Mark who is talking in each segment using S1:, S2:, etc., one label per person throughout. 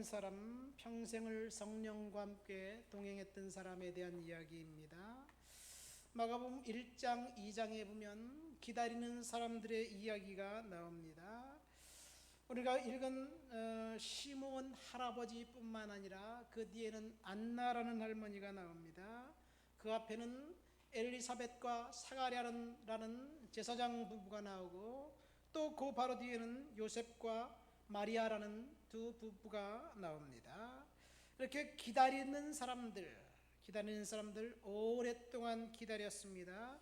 S1: 기다리는 사람, 평생을 성령과 함께 동행했던 사람에 대한 이야기입니다. 마가복음 1장, 2장에 보면 기다리는 사람들의 이야기가 나옵니다. 우리가 읽은 시므온 할아버지뿐만 아니라 그 뒤에는 안나라는 할머니가 나옵니다. 그 앞에는 엘리사벳과 사가랴라는 제사장 부부가 나오고 또 그 바로 뒤에는 요셉과 마리아라는 두 부부가 나옵니다. 이렇게 기다리는 사람들 오랫동안 기다렸습니다.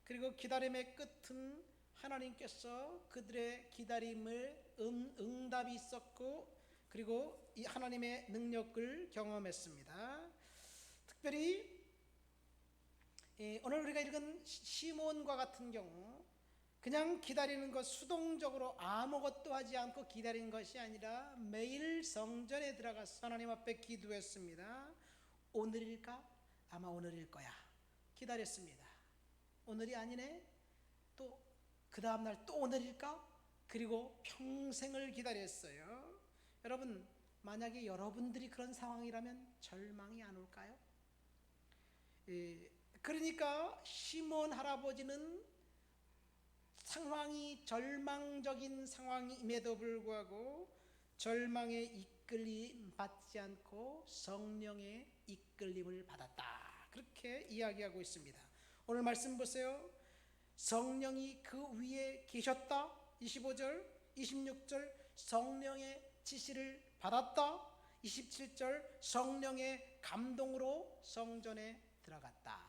S1: 그리고 기다림의 끝은 하나님께서 그들의 기다림을 응답이 있었고, 그리고 이 하나님의 능력을 경험했습니다. 특별히 오늘 우리가 읽은 시몬과 같은 경우 그냥 기다리는 것, 수동적으로 아무것도 하지 않고 기다린 것이 아니라 매일 성전에 들어가서 하나님 앞에 기도했습니다. 오늘일까? 아마 오늘일 거야. 기다렸습니다. 오늘이 아니네? 또 그 다음날 또 오늘일까? 그리고 평생을 기다렸어요. 여러분, 만약에 여러분들이 그런 상황이라면 절망이 안 올까요? 그러니까 시몬 할아버지는 상황이 절망적인 상황임에도 불구하고 절망에 이끌림 받지 않고 성령의 이끌림을 받았다, 그렇게 이야기하고 있습니다. 오늘 말씀 보세요. 성령이 그 위에 계셨다, 25절, 26절 성령의 지시를 받았다, 27절 성령의 감동으로 성전에 들어갔다.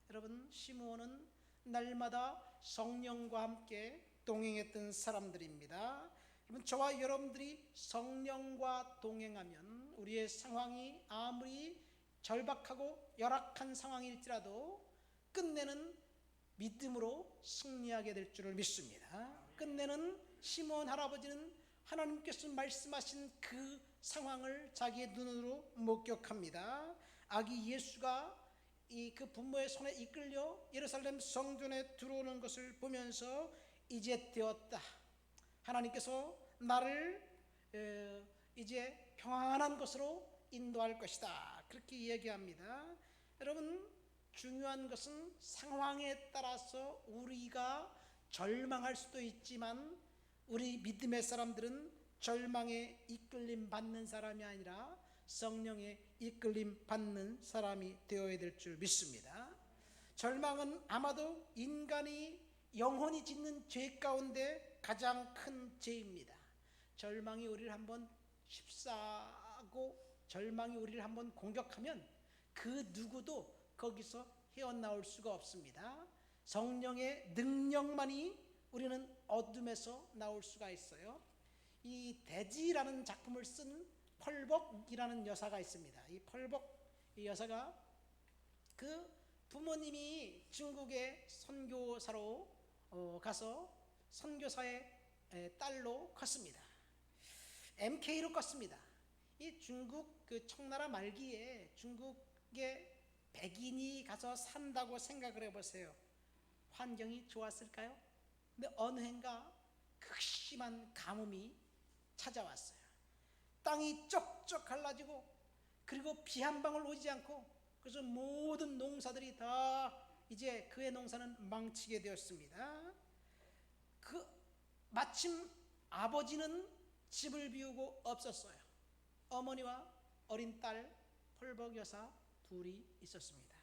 S1: 여러분, 시므온은 날마다 성령과 함께 동행했던 사람들입니다. 여러분, 저와 여러분들이 성령과 동행하면 우리의 상황이 아무리 절박하고 열악한 상황일지라도 끝내는 믿음으로 승리하게 될 줄을 믿습니다. 끝내는 시므온 할아버지는 하나님께서 말씀하신 그 상황을 자기의 눈으로 목격합니다. 아기 예수가 그 부모의 손에 이끌려 예루살렘 성전에 들어오는 것을 보면서 이제 되었다, 하나님께서 나를 이제 평안한 곳으로 인도할 것이다, 그렇게 얘기합니다. 여러분, 중요한 것은 상황에 따라서 우리가 절망할 수도 있지만 우리 믿음의 사람들은 절망에 이끌림 받는 사람이 아니라 성령의 이끌림 받는 사람이 되어야 될 줄 믿습니다. 절망은 아마도 인간이 영혼이 짓는 죄 가운데 가장 큰 죄입니다. 절망이 우리를 한번 휩싸고 절망이 우리를 한번 공격하면 그 누구도 거기서 헤어나올 수가 없습니다. 성령의 능력만이 우리는 어둠에서 나올 수가 있어요. 이 대지라는 작품을 쓴 펄벅이라는 여사가 있습니다. 이 펄벅, 이 여사가 그 부모님이 중국에 선교사로 가서 선교사의 딸로 컸습니다. MK로 컸습니다. 이 중국 그 청나라 말기에 중국에 백인이 가서 산다고 생각을 해보세요. 환경이 좋았을까요? 근데 어느 해인가 극심한 가뭄이 찾아왔어요. 땅이 쩍쩍 갈라지고, 그리고 비 한 방울 오지 않고, 그래서 모든 농사들이 다 이제 그의 농사는 망치게 되었습니다. 마침 아버지는 집을 비우고 없었어요. 어머니와 어린 딸 펄벅 여사 둘이 있었습니다.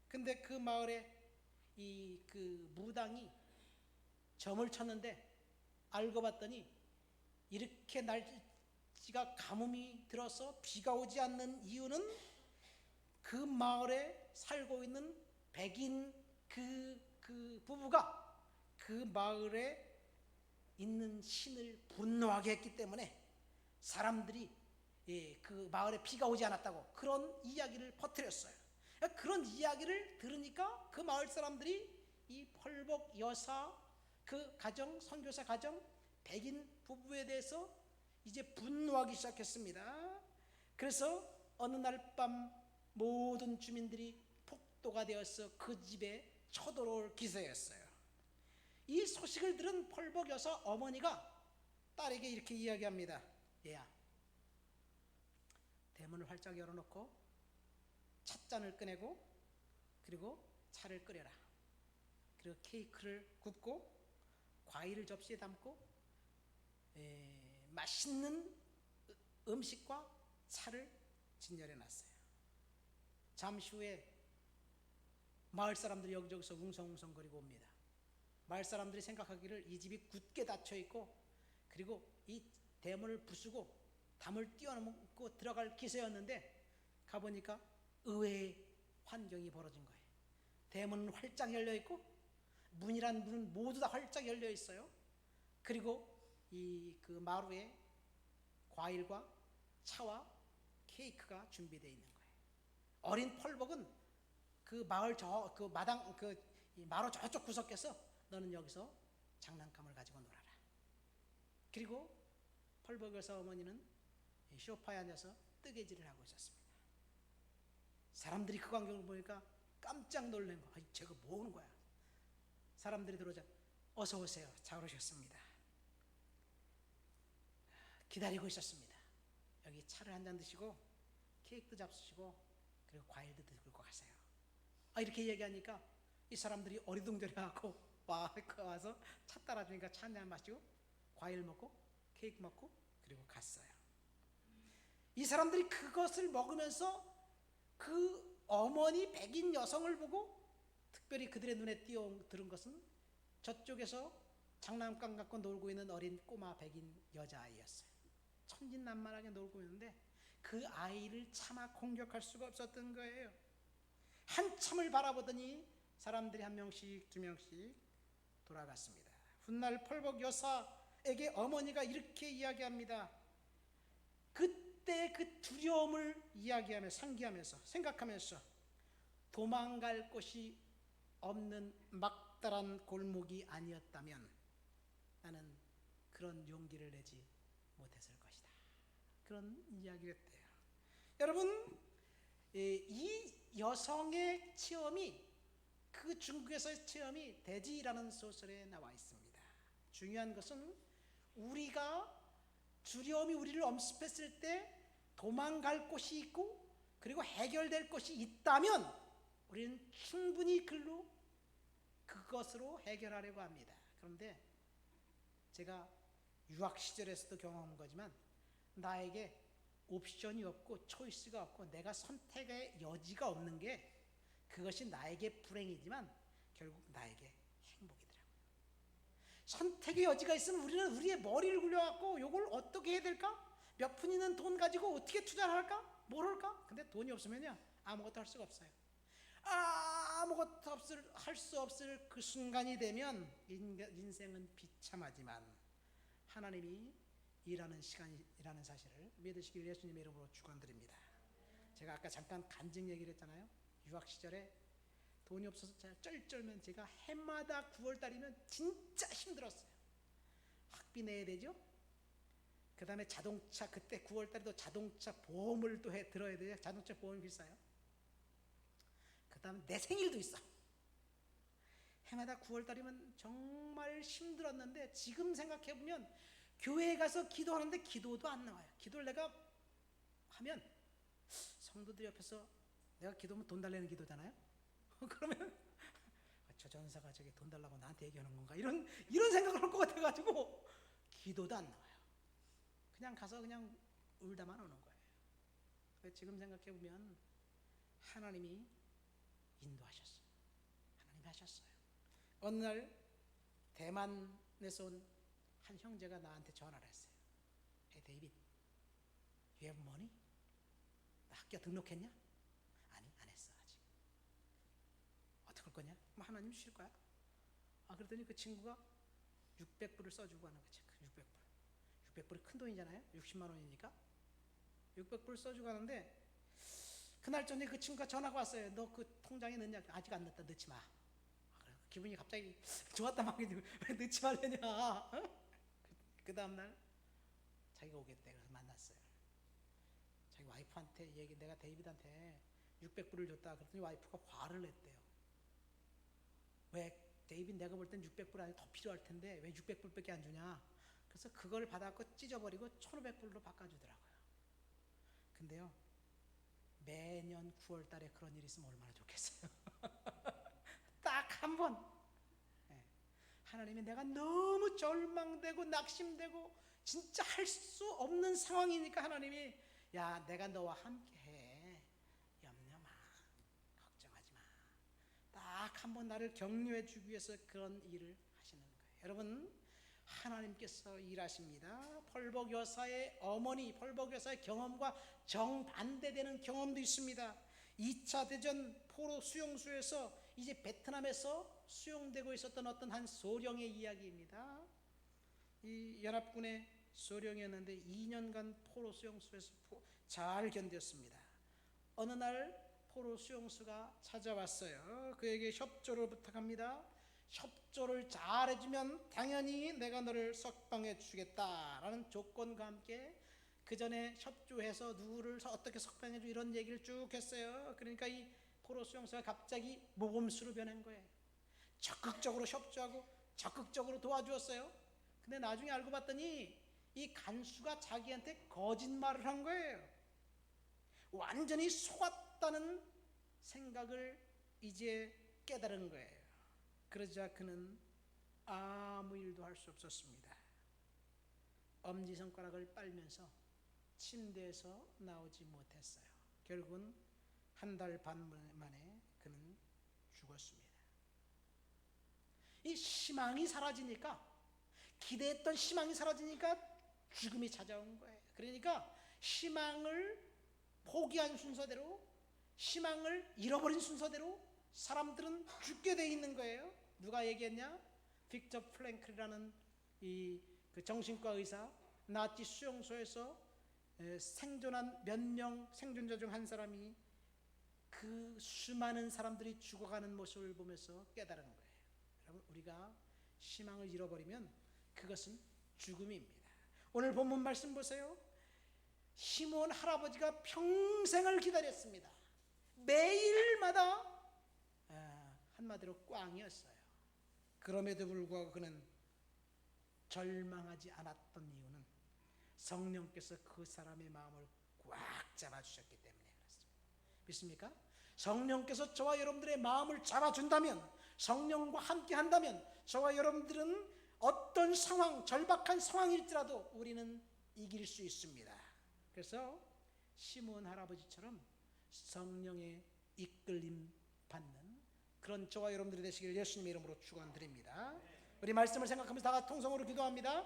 S1: 근데 그 마을에 그 무당이 점을 쳤는데 알고 봤더니 이렇게 날씨가 가뭄이 들어서 비가 오지 않는 이유는 그 마을에 살고 있는 백인 그 부부가 그 마을에 있는 신을 분노하게 했기 때문에 사람들이 그 마을에 비가 오지 않았다고 그런 이야기를 퍼뜨렸어요. 그런 이야기를 들으니까 그 마을 사람들이 이 펄벅 여사 그 가정, 선교사 가정, 백인 부부에 대해서 이제 분노하기 시작했습니다. 그래서 어느 날 밤 모든 주민들이 폭도가 되어서 그 집에 쳐들어올 기세였어요. 이 소식을 들은 펄벅 여사 어머니가 딸에게 이렇게 이야기합니다. 얘야, 문을 활짝 열어놓고 찻잔을 꺼내고 그리고 차를 끓여라. 그리고 케이크를 굽고 과일을 접시에 담고 맛있는 음식과 차를 진열해 놨어요. 잠시 후에 마을 사람들이 여기저기서 웅성웅성거리고 옵니다. 마을 사람들이 생각하기를 이 집이 굳게 닫혀 있고 그리고 이 대문을 부수고 담을 띄워놓고 들어갈 기세였는데 가보니까 의외의 환경이 벌어진 거예요. 대문은 활짝 열려 있고 문이란 문은 모두 다 활짝 열려 있어요. 그리고 그 마루에 과일과 차와 케이크가 준비되어 있는 거예요. 어린 펄벅은 그 마을 그 마당 그 마루 저쪽 구석에서 너는 여기서 장난감을 가지고 놀아라. 그리고 펄벅 여사 어머니는 소파에 앉아서 뜨개질을 하고 있었습니다. 사람들이 그 광경을 보니까 깜짝 놀란 거. 아니, 제가 뭐 하는 거야? 사람들이 들어오자 어서 오세요. 잘 오셨습니다. 기다리고 있었습니다. 여기 차를 한 잔 드시고 케이크도 잡수시고 그리고 과일도 들고 가세요. 이렇게 얘기하니까 이 사람들이 어리둥절해하고 와서 차 따라주니까 차 한 잔 마시고 과일 먹고 케이크 먹고 그리고 갔어요. 이 사람들이 그것을 먹으면서 그 어머니 백인 여성을 보고 특별히 그들의 눈에 띄어들은 것은 저쪽에서 장난감 갖고 놀고 있는 어린 꼬마 백인 여자아이였어요. 천진난만하게 놀고 있는데 그 아이를 차마 공격할 수가 없었던 거예요. 한참을 바라보더니 사람들이 한 명씩 두 명씩 돌아갔습니다. 훗날 펄벅 여사에게 어머니가 이렇게 이야기합니다. 그때 그 두려움을 이야기하면서 상기하면서 생각하면서 도망갈 곳이 없는 막다른 골목이 아니었다면 나는 그런 용기를 내지 못했을 것이다. 그런 이야기를 했대요. 여러분, 이 여성의 체험이 그 중국에서의 체험이 대지라는 소설에 나와 있습니다. 중요한 것은 우리가 두려움이 우리를 엄습했을 때 도망갈 곳이 있고 그리고 해결될 것이 있다면 우리는 충분히 그것으로 해결하려고 합니다. 그런데 제가 유학 시절에서도 경험한 거지만 나에게 옵션이 없고 초이스가 없고 내가 선택의 여지가 없는 게 그것이 나에게 불행이지만 결국 나에게 행복이더라고요. 선택의 여지가 있으면 우리는 우리의 머리를 굴려갖고 이걸 어떻게 해야 될까? 몇 푼 있는 돈 가지고 어떻게 투자를 할까? 뭘 할까? 근데 돈이 없으면요 아무것도 할 수가 없어요. 아무것도 할 수 없을 그 순간이 되면 인생은 비참하지만 하나님이 일하는 시간이라는 사실을 믿으시길 예수님의 이름으로 축원드립니다. 제가 아까 잠깐 간증 얘기를 했잖아요. 유학 시절에 돈이 없어서 쩔쩔면 제가 해마다 9월달이면 진짜 힘들었어요. 학비 내야 되죠. 그 다음에 자동차 그때 9월달에도 자동차 보험을 또 들어야 돼요. 자동차 보험이 비싸요. 그 다음에 내 생일도 있어. 해마다 9월달이면 정말 힘들었는데 지금 생각해보면 교회에 가서 기도하는데 기도도 안 나와요. 기도를 내가 하면 성도들 옆에서 내가 기도하면 돈 달라는 기도잖아요. 그러면 저 전사가 저기 돈 달라고 나한테 얘기하는 건가 이런 생각을 할 것 같아가지고 기도도 안 나와요. 그냥 가서 그냥 울다만 오는 거예요. 지금 생각해보면 하나님이 인도하셨어요. 하나님이 하셨어요. 어느 날 대만에서 온 한 형제가 나한테 전화를 했어요. Hey David, you have money? 나 학교 등록했냐? 아니, 안 했어 아직. 어떻게 할 거냐? 하나님 주실 거야? 그랬더니 그 친구가 600불을 써주고 하는 거죠. 600불. 600불이 큰 돈이잖아요. 60만 원이니까 600불 써주고 하는데 그날 저녁에 그 친구가 전화가 왔어요. 너 그 통장에 넣냐? 아직 안 넣었다. 넣지 마. 기분이 갑자기 좋았단 말이지. 왜 넣지 말려냐? 그 다음날 자기가 오겠대. 그래서 만났어요. 자기 와이프한테 내가 데이비드한테 600불을 줬다. 그랬더니 와이프가 화를 냈대요. 왜 데이비드 내가 볼 땐 600불 아니고 더 필요할 텐데 왜 600불밖에 안 주냐? 그래서 그걸 받아갖고 찢어버리고 1,500불로 바꿔주더라고요. 근데요 매년 9월 달에 그런 일이 있으면 얼마나 좋겠어요. 딱 한 번. 예. 하나님이 내가 너무 절망되고 낙심되고 진짜 할 수 없는 상황이니까 하나님이 야, 내가 너와 함께해. 염려 마. 걱정하지 마. 딱 한 번 나를 격려해 주기 위해서 그런 일을 하시는 거예요. 여러분, 하나님께서 일하십니다. 펄벅 여사의 어머니, 펄벅 여사의 경험과 정반대되는 경험도 있습니다. 2차 대전 포로 수용소에서 이제 베트남에서 수용되고 있었던 어떤 한 소령의 이야기입니다. 이 연합군의 소령이었는데 2년간 포로 수용소에서 잘 견뎠습니다. 어느 날 포로 수용소가 찾아왔어요. 그에게 협조를 부탁합니다. 협조를 잘해주면 당연히 내가 너를 석방해 주겠다라는 조건과 함께 그 전에 협조해서 누구를 어떻게 석방해 주 이런 얘기를 쭉 했어요. 그러니까 이 포로 수용소가 갑자기 모범수로 변한 거예요. 적극적으로 협조하고 적극적으로 도와주었어요. 근데 나중에 알고 봤더니 이 간수가 자기한테 거짓말을 한 거예요. 완전히 속았다는 생각을 이제 깨달은 거예요. 그러자 그는 아무 일도 할 수 없었습니다. 엄지손가락을 빨면서 침대에서 나오지 못했어요. 결국은 한 달 반 만에 그는 죽었습니다. 이 희망이 사라지니까, 기대했던 희망이 사라지니까 죽음이 찾아온 거예요. 그러니까 희망을 포기한 순서대로, 희망을 잃어버린 순서대로 사람들은 죽게 돼 있는 거예요. 누가 얘기했냐? 빅터 프랭클이라는 그 정신과 의사, 나치 수용소에서 생존한 몇 명 생존자 중 한 사람이 그 수많은 사람들이 죽어가는 모습을 보면서 깨달은 거예요. 여러분, 우리가 희망을 잃어버리면 그것은 죽음입니다. 오늘 본문 말씀 보세요. 시므온 할아버지가 평생을 기다렸습니다. 매일마다 한마디로 꽝이었어요. 그럼에도 불구하고 그는 절망하지 않았던 이유는 성령께서 그 사람의 마음을 꽉 잡아주셨기 때문에 그렇습니다. 믿습니까? 성령께서 저와 여러분들의 마음을 잡아준다면, 성령과 함께 한다면 저와 여러분들은 어떤 상황, 절박한 상황일지라도 우리는 이길 수 있습니다. 그래서 시므온 할아버지처럼 성령의 이끌림 받는 그런 저와 여러분들이 되시길 예수님의 이름으로 축원드립니다. 우리 말씀을 생각하면서 다 같이 통성으로 기도합니다.